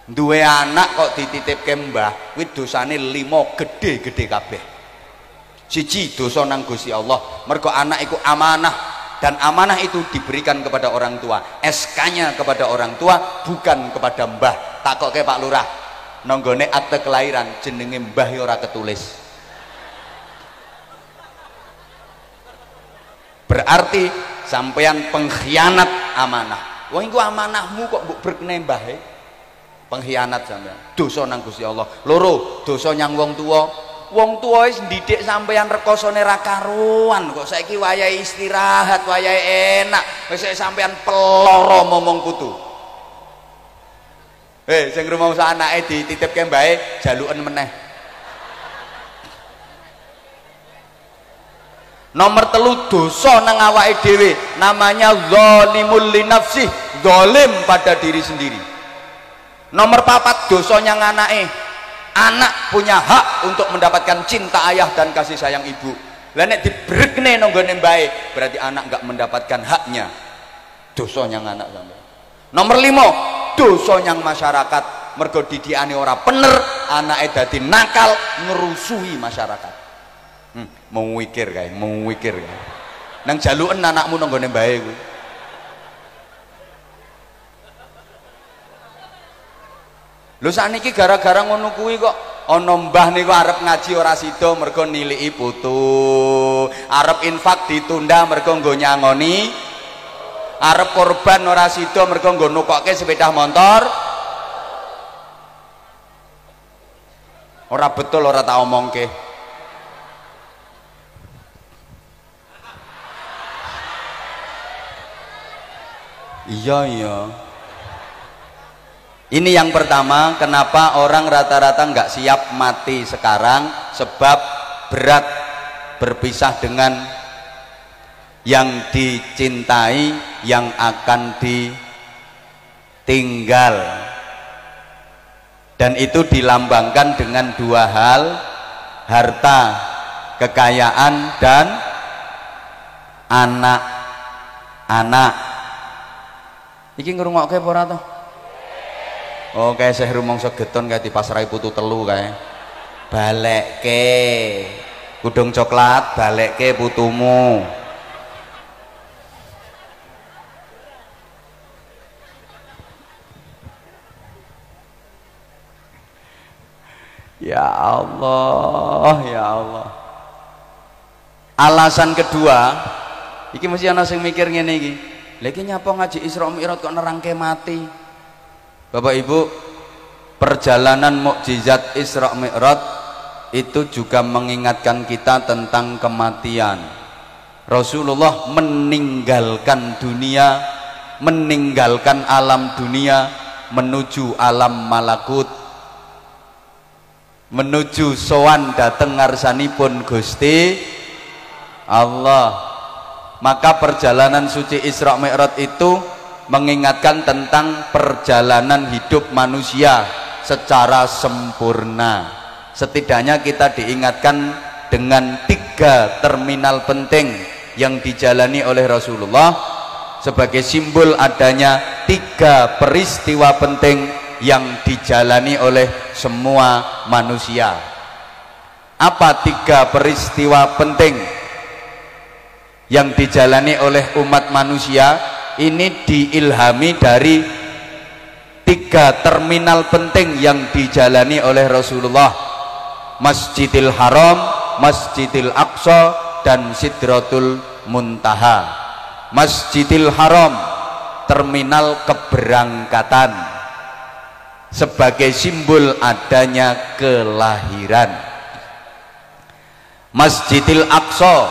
duwe anak kok dititipke mbah kuwi dosane 5 gede-gede kabeh. Siji dosa nang Gusti Allah, mergo anak iku amanah dan amanah itu diberikan kepada orang tua, SK-nya kepada orang tua bukan kepada mbah. Takoke Pak Lurah, nanggone akte kelahiran jenenge mbah ya ora ketulis. Berarti sampean pengkhianat amanah. Wong iku amanahmu kok mbok berkene mbahe. Pengkhianat sampean. Dosa nang Gusti Allah. Loro, dosa nyang wong tua. Wong tua wis ndidik sampean rekosone ra karuan kok saiki wayahe istirahat, wayahe enak, wis sampean peloro momong putu. Sing rumangsa anake dititipke mbae jaluken meneh. Nomor 3 dosa nang awake dhewe namanya zalimul linafsih, zalim pada diri sendiri. Nomor 4 dosa nyang anake. Anak punya hak untuk mendapatkan cinta ayah dan kasih sayang ibu. Lah nek dibrekne nang nggone mbae berarti anak enggak mendapatkan haknya. Dosa nyang anak sampeyan. Nomor 5 dosa nyang masyarakat, mergo didikane ora bener, anake dadi nakal ngerusuhi masyarakat. Mau mikir kae, nang jaluken anakmu nang nggone mbae kuwi. Lho sakniki gara-gara ngono kuwi kok ana mbah niku arep ngaji ora sida mergo niliki putu, arep infak ditunda mergo nggo nyangoni, arep korban ora sida mergo nggo nukokke sepeda motor. Ora betul, ora tak omongke. Iya. Ini yang pertama, kenapa orang rata-rata nggak siap mati sekarang, sebab berat berpisah dengan yang dicintai, yang akan ditinggal, dan itu dilambangkan dengan 2 hal, harta, kekayaan, dan anak-anak. Iki ngrungokke apa ora to? Oh, kayak saya rumangsa geton kayak dipasrai putu telu kayak balekke kudung coklat, balekke putumu. Ya Allah, ya Allah. Alasan kedua, iki mesti ana sing mikir ngene iki. Lha iki nyapa ngaji Isra Mi'raj kok nerangke mati? Bapak Ibu, perjalanan mukjizat Isra Mi'raj itu juga mengingatkan kita tentang kematian. Rasulullah meninggalkan dunia, meninggalkan alam dunia menuju alam malakut, menuju sowan dhateng ngarsanipun Gusti Allah. Maka perjalanan suci Isra Mi'raj itu mengingatkan tentang perjalanan hidup manusia secara sempurna. Setidaknya kita diingatkan dengan 3 terminal penting yang dijalani oleh Rasulullah sebagai simbol adanya 3 peristiwa penting yang dijalani oleh semua manusia. Apa 3 peristiwa penting yang dijalani oleh umat manusia? Ini diilhami dari 3 terminal penting yang dijalani oleh Rasulullah: Masjidil Haram, Masjidil Aqsa, dan Sidratul Muntaha. Masjidil Haram, terminal keberangkatan sebagai simbol adanya kelahiran. Masjidil Aqsa,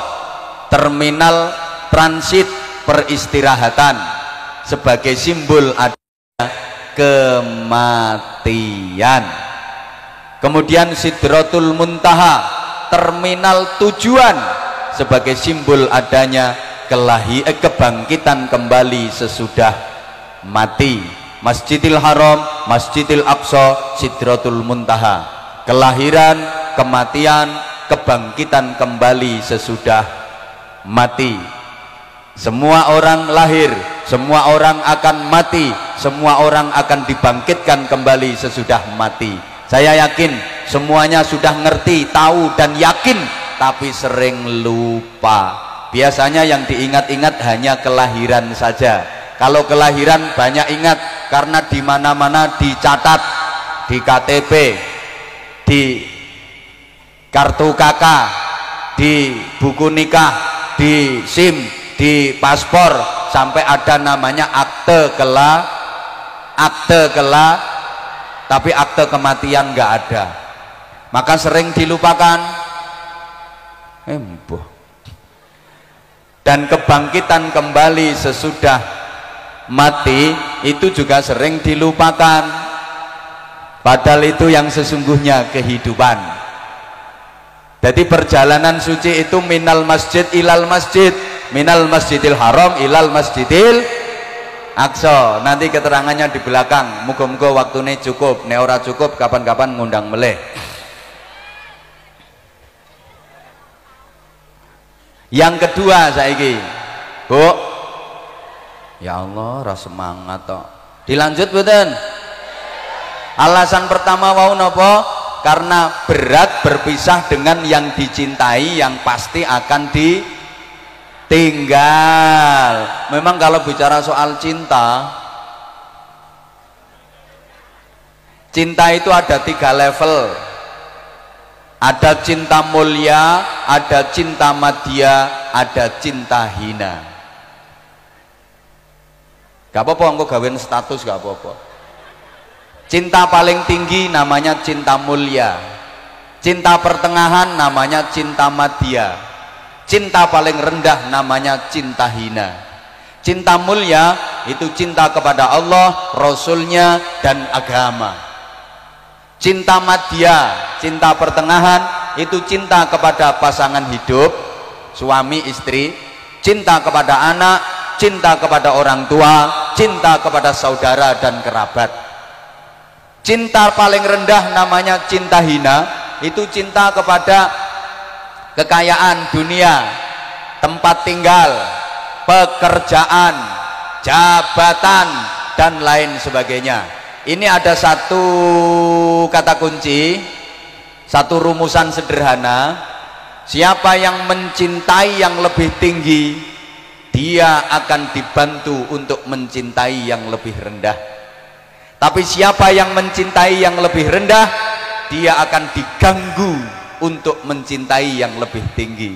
terminal transit peristirahatan sebagai simbol adanya kematian. Kemudian Sidratul Muntaha, terminal tujuan sebagai simbol adanya kebangkitan kembali sesudah mati. Masjidil Haram, Masjidil Aqsa, Sidratul Muntaha, kelahiran, kematian, kebangkitan kembali sesudah mati. Semua orang lahir, semua orang akan mati, semua orang akan dibangkitkan kembali sesudah mati. Saya yakin semuanya sudah ngerti, tahu dan yakin, tapi sering lupa. Biasanya yang diingat-ingat hanya kelahiran saja. Kalau kelahiran banyak ingat karena di mana-mana dicatat, di KTP, di kartu KK, di buku nikah, di SIM, di paspor, sampai ada namanya akte kela, tapi akte kematian nggak ada. Maka sering dilupakan. Dan kebangkitan kembali sesudah mati itu juga sering dilupakan, padahal itu yang sesungguhnya kehidupan. Jadi perjalanan suci itu minal masjid ilal masjid, minal masjidil haram ilal masjidil aqsa. Nanti keterangannya di belakang. Muga-muga waktunya cukup, nek ora cukup kapan-kapan ngundang meleh. Yang kedua saiki, Bu. Ya Allah, rasa semangat toh. Dilanjut mboten? Alasan pertama wau napa? Karena berat berpisah dengan yang dicintai yang pasti akan ditinggal. Memang kalau bicara soal cinta, cinta itu ada 3 level. Ada cinta mulia, ada cinta madya, ada cinta hina. Gak apa-apa engko gawean status, gak apa-apa. Cinta paling tinggi namanya cinta mulia. Cinta pertengahan namanya cinta madya. Cinta paling rendah namanya cinta hina. Cinta mulia itu cinta kepada Allah, Rasulnya, dan agama. Cinta madya, cinta pertengahan, itu cinta kepada pasangan hidup, suami istri, cinta kepada anak, cinta kepada orang tua, cinta kepada saudara dan kerabat. Cinta paling rendah namanya cinta hina, itu cinta kepada kekayaan dunia, tempat tinggal, pekerjaan, jabatan, dan lain sebagainya. Ini ada satu kata kunci, satu rumusan sederhana. Siapa yang mencintai yang lebih tinggi, dia akan dibantu untuk mencintai yang lebih rendah. Tapi siapa yang mencintai yang lebih rendah, dia akan diganggu untuk mencintai yang lebih tinggi.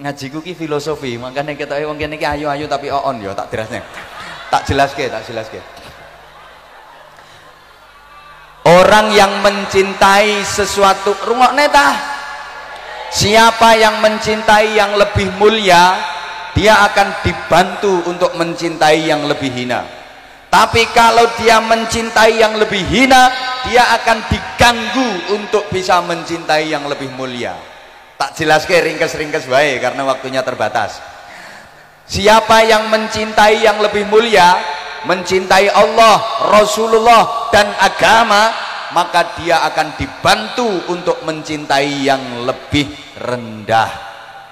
Ngajiku ki filosofi, makanya kita wong kene iki ayu-ayu tapi on ya, tak jelaske. Orang yang mencintai sesuatu, rungokne tah? Siapa yang mencintai yang lebih mulia, dia akan dibantu untuk mencintai yang lebih hina. Tapi kalau dia mencintai yang lebih hina, dia akan diganggu untuk bisa mencintai yang lebih mulia. Tak jelaske ringkes-ringkes wae karena waktunya terbatas. Siapa yang mencintai yang lebih mulia, mencintai Allah, Rasulullah, dan agama, maka dia akan dibantu untuk mencintai yang lebih rendah,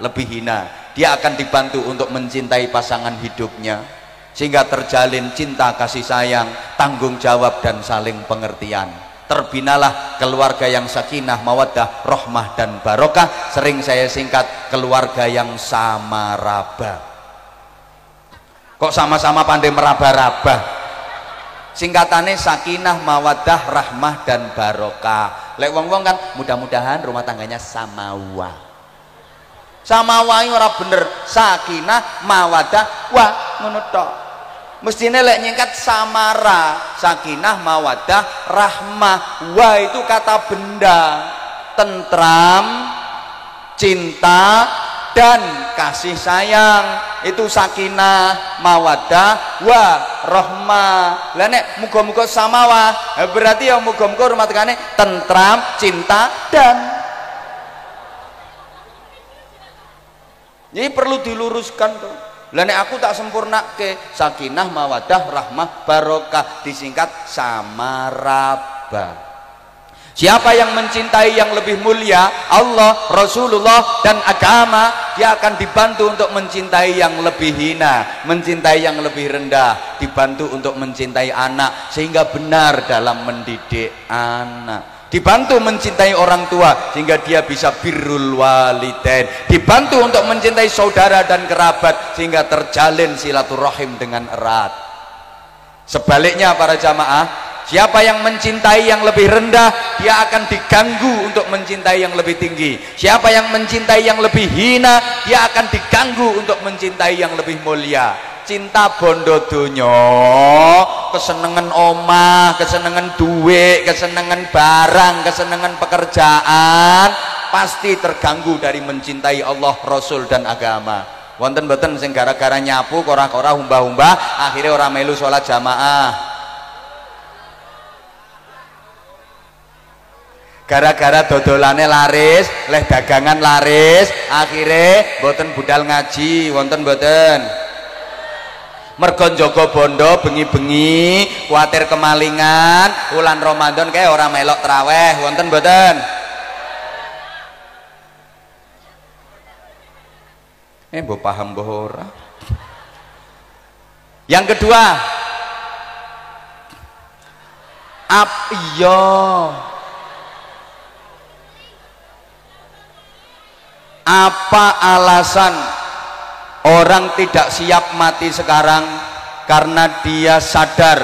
lebih hina. Dia akan dibantu untuk mencintai pasangan hidupnya, sehingga terjalin cinta kasih sayang, tanggung jawab, dan saling pengertian. Terbinalah keluarga yang sakinah, mawaddah, rahmah, dan barokah. Sering saya singkat, keluarga yang sama-raba. Kok sama-sama pandai meraba-raba? Singkatannya sakinah, mawaddah, rahmah, dan barokah. Lek wong-wong kan mudah-mudahan rumah tangganya samawa. Samawa ini ora bener. Sakinah, mawaddah, wah ngono tok. Mestine lek nyingkat samara. Sakinah, mawaddah, rahmah. Wah itu kata benda. Tentram, cinta, dan kasih sayang. Itu sakinah, mawaddah, wa rahmah. Lah nek muga-muga samawa, berarti ya muga-muga rumah tanggane tentram, cinta, dan. Jadi perlu diluruskan tuh. Lah nek aku tak sempurna ke sakinah, mawaddah, rahmah, barokah, disingkat samaraba. Siapa yang mencintai yang lebih mulia, Allah, Rasulullah, dan agama, dia akan dibantu untuk mencintai yang lebih hina, mencintai yang lebih rendah, dibantu untuk mencintai anak sehingga benar dalam mendidik anak, dibantu mencintai orang tua sehingga dia bisa birrul walidain, dibantu untuk mencintai saudara dan kerabat sehingga terjalin silaturahim dengan erat. Sebaliknya para jamaah, siapa yang mencintai yang lebih rendah, dia akan diganggu untuk mencintai yang lebih tinggi. Siapa yang mencintai yang lebih hina, dia akan diganggu untuk mencintai yang lebih mulia. Cinta bondo donya, kesenengan omah, kesenengan duit, kesenengan barang, kesenengan pekerjaan, pasti terganggu dari mencintai Allah, Rasul, dan agama. Wonten mboten sing gara-gara nyapu kora-kora humbah-humbah akhirnya orang melu sholat jamaah, gara-gara dodolane laris, leh dagangan laris, akhirnya boten budal ngaji. Wonten boten? Mergo njaga bondo bengi-bengi kuatir kemalingan, wulan Ramadan kayak orang melok traweh. Wonten boten? Mbok paham mbok ora? Yang kedua, iya, apa alasan orang tidak siap mati sekarang? Karena dia sadar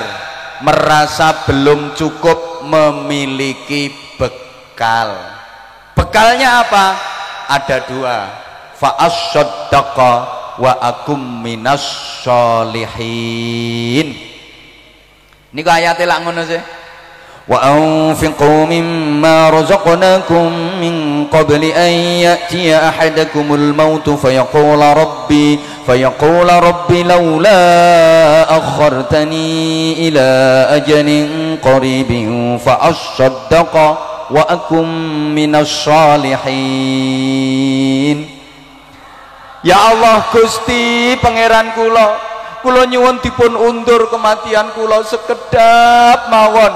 merasa belum cukup memiliki bekal. Bekalnya apa? Ada dua, fa'asyaddaqa wa akum minas sholihin. Ini kok ayatnya lak ngono sih. Wa anfiqu mimma razaqnakum min qabli an ya'tiya ahadakumul maut fayaqula rabbi laula akhartani ila ajalin qaribin fa asaddaqa wa akum minas sholihin. Ya Allah Gusti Pangeran kula nyuwun dipun undur kematian kula sekedap mawon.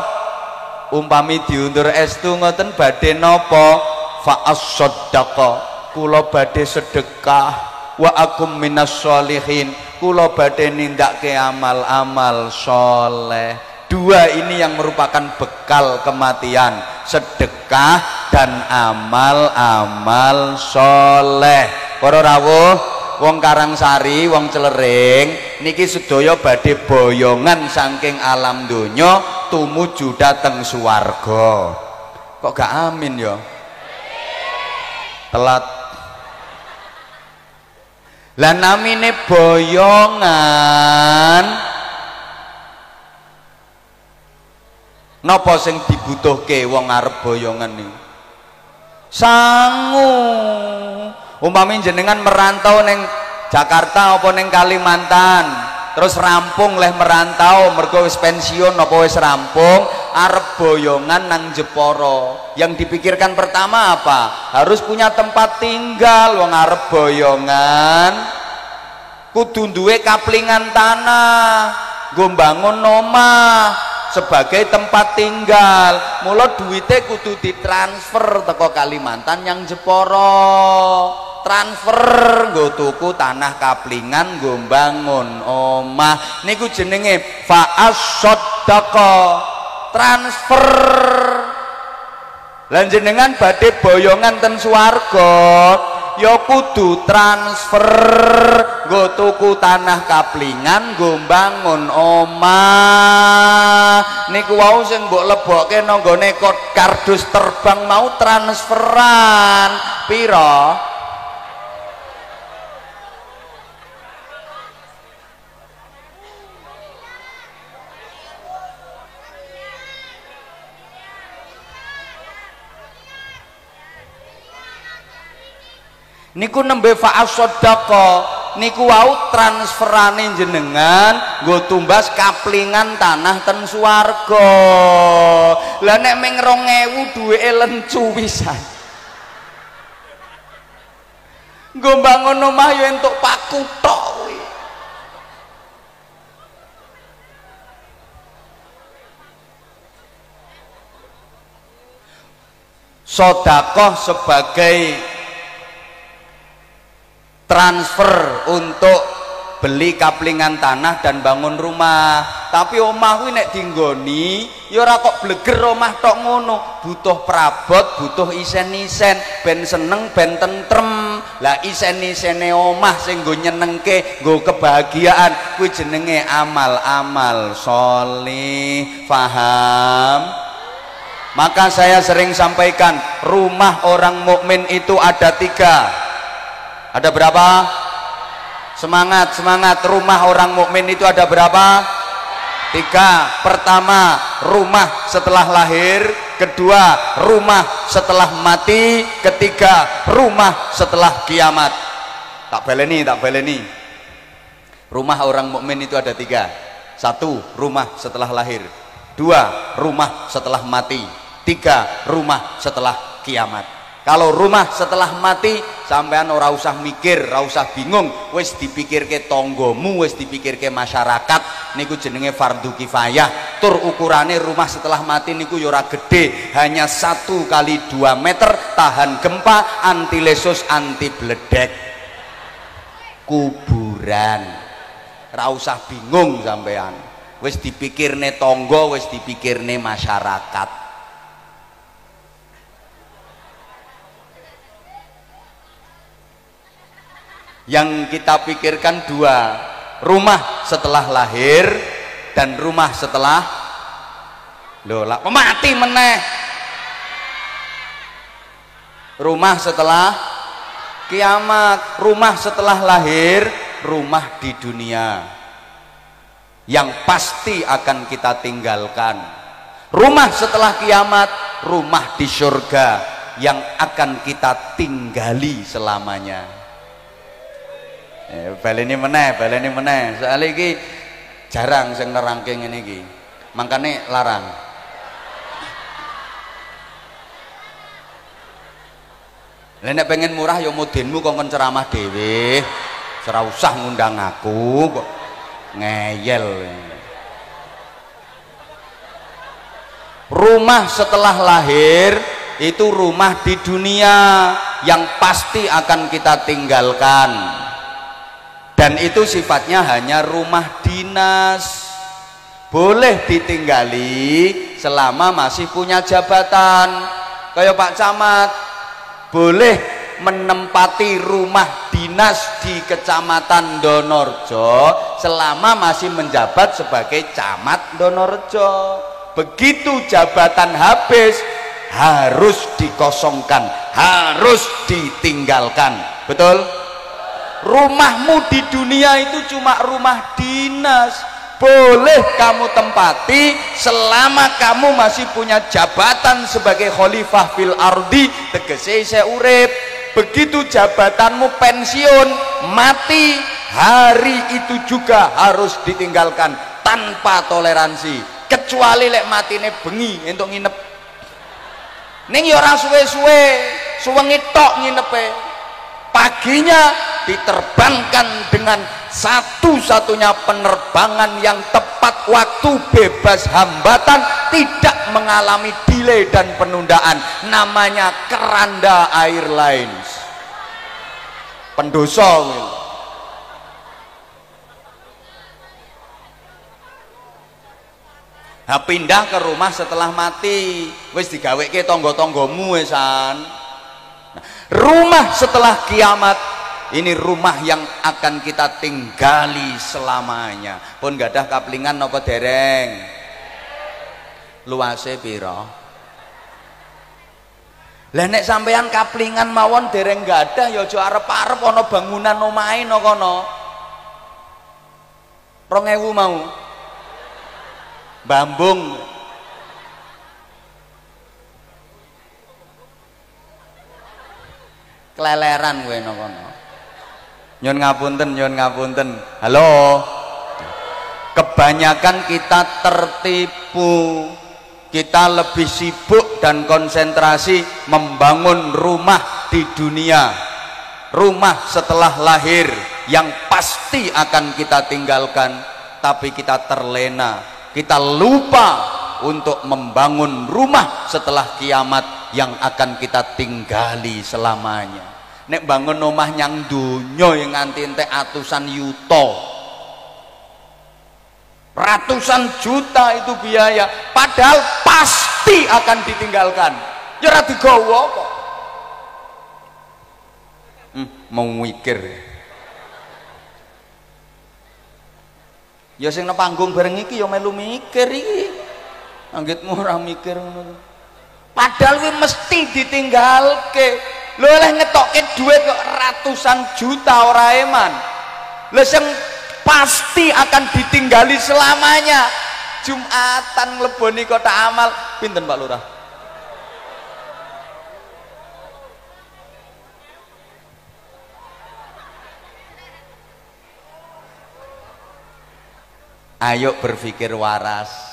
Umpami diundur estu ngoten badhe napa? Fa as-saddaqa, kula badhe sedekah. Wa akum minas sholihin, kula badhe nindakke amal-amal soleh. Dua ini yang merupakan bekal kematian, sedekah dan amal-amal soleh. Para rawuh, wong Karangsari, wong Celering niki sedaya badhe boyongan saking alam donya tumuju dateng swarga. Kok gak amin ya? Telat. Lah namine boyongan, napa sing dibutuhke wong arep boyongan niku? Sangu. Umpami jenengan merantau neng Jakarta apa neng Kalimantan, terus rampung leh merantau mergo wis pensiun apa wis rampung arep boyongan nang Jepara, yang dipikirkan pertama apa? Harus punya tempat tinggal. Wong arep boyongan kudu duwe kaplingan tanah, nggo mbangun omah sebagai tempat tinggal. Mula duwite kudu ditransfer teko Kalimantan yang Jepara, transfer nggo tuku tanah kaplingan, nggo mbangun omah. Niku jenenge fa'as-saddaqa, transfer. Lan jenengan badhe boyongan ten swarga ya kudu transfer, nggo tuku tanah kaplingan, nggo mbangun omah. Niku wau sing mbok lebokke nang nggone kardus terbang mau transferan pira? Niku nembe fa'as-saddaqa niku wau transferane jenengan nggo tumbas kaplingan tanah ten swarga. Lah nek ming 2000 duweke lencu pisan, nggo mbangun omah yo entuk paku tok kuwi. Sodakoh sebagai transfer untuk beli kaplingan tanah dan bangun rumah. Tapi omah kuwi nek dinggoni ya ora kok bleger omah tok ngono, butuh perabot, butuh isen-isen ben seneng ben tentrem. Lah isen-isene omah sing nggo nyenengke, nggo kebahagiaan kuwi jenenge amal-amal sholih. Paham? Maka saya sering sampaikan, rumah orang mukmin itu ada 3. Ada berapa? Semangat, semangat. Rumah orang mukmin itu ada berapa? 3. Pertama, rumah setelah lahir. Kedua, rumah setelah mati. Ketiga, rumah setelah kiamat. Tak baleni, tak baleni. Rumah orang mukmin itu ada 3. 1, rumah setelah lahir. 2, rumah setelah mati. 3, rumah setelah kiamat. Kalau rumah setelah mati, sampean ora usah mikir, ora usah bingung, wis dipikirke tonggomu, wis dipikirke masyarakat, niku jenenge fardu kifayah. Tur ukurane rumah setelah mati niku ya ora gede, hanya 1 kali 2 meter, tahan gempa, anti lesus, anti bledek. Kuburan. Ora usah bingung sampean. Wis dipikirne tonggo, wis dipikirne masyarakat. Yang kita pikirkan 2, rumah setelah lahir dan rumah setelah mati meneh. Rumah setelah kiamat. Rumah setelah lahir, rumah di dunia yang pasti akan kita tinggalkan. Rumah setelah kiamat, rumah di surga yang akan kita tinggali selamanya. Baleni meneh, baleni meneh. Soale iki jarang sing nerangke ngene iki. Mangkane larang. Lah nek pengen murah ya mudenmu kok ceramah dhewe. Ora usah ngundang aku kok ngeyel. Rumah setelah lahir itu rumah di dunia yang pasti akan kita tinggalkan. Dan itu sifatnya hanya rumah dinas, boleh ditinggali selama masih punya jabatan. Kayak Pak Camat boleh menempati rumah dinas di Kecamatan Donorjo selama masih menjabat sebagai camat Donorjo. Begitu jabatan habis, harus dikosongkan, harus ditinggalkan. Betul? Rumahmu di dunia itu cuma rumah dinas, boleh kamu tempati selama kamu masih punya jabatan sebagai khalifah fil ardi, tegese isih urip. Begitu jabatanmu pensiun, mati, hari itu juga harus ditinggalkan tanpa toleransi, kecuali lek matine bengi entuk nginep ning ya ora suwe-suwe, suwengi tok nginepe. Paginya diterbangkan dengan satu-satunya penerbangan yang tepat waktu, bebas hambatan, tidak mengalami delay dan penundaan, namanya Keranda Airlines. Pendoso. Nah, pindah ke rumah setelah mati, wis digaweke tonggo-tonggomu wesan. Rumah setelah kiamat ini rumah yang akan kita tinggali selamanya. Pun gadah kaplingan napa dereng? Luase pira? Lah nek sampean kaplingan mawon dereng gadah ya aja arep-arep ana bangunan omahe no kono. 2000 mau. Bambung. Keleleran kowe no kono. Nyun ngapunten, nyun ngapunten. Halo. Kebanyakan kita tertipu. Kita lebih sibuk dan konsentrasi membangun rumah di dunia. Rumah setelah lahir yang pasti akan kita tinggalkan, tapi kita terlena. Kita lupa untuk membangun rumah setelah kiamat yang akan kita tinggali selamanya. Nek bangun omah nyang donya yang nganti entek atusan yuta, ratusan juta itu biaya, padahal pasti akan ditinggalkan. Ya ora digawa kok. Mau mikir. Ya sing nang panggung bareng iki ya melu mikir iki. Anggitmu ora mikir ngono. Padahal kuwi mesti ditinggalke. Lho oleh ngetokke duit kok ratusan juta ora eman. Lha sing pasti akan ditinggali selamanya. Jumatan ngleboni kotak amal pinten Pak Lurah? Ayo berpikir waras.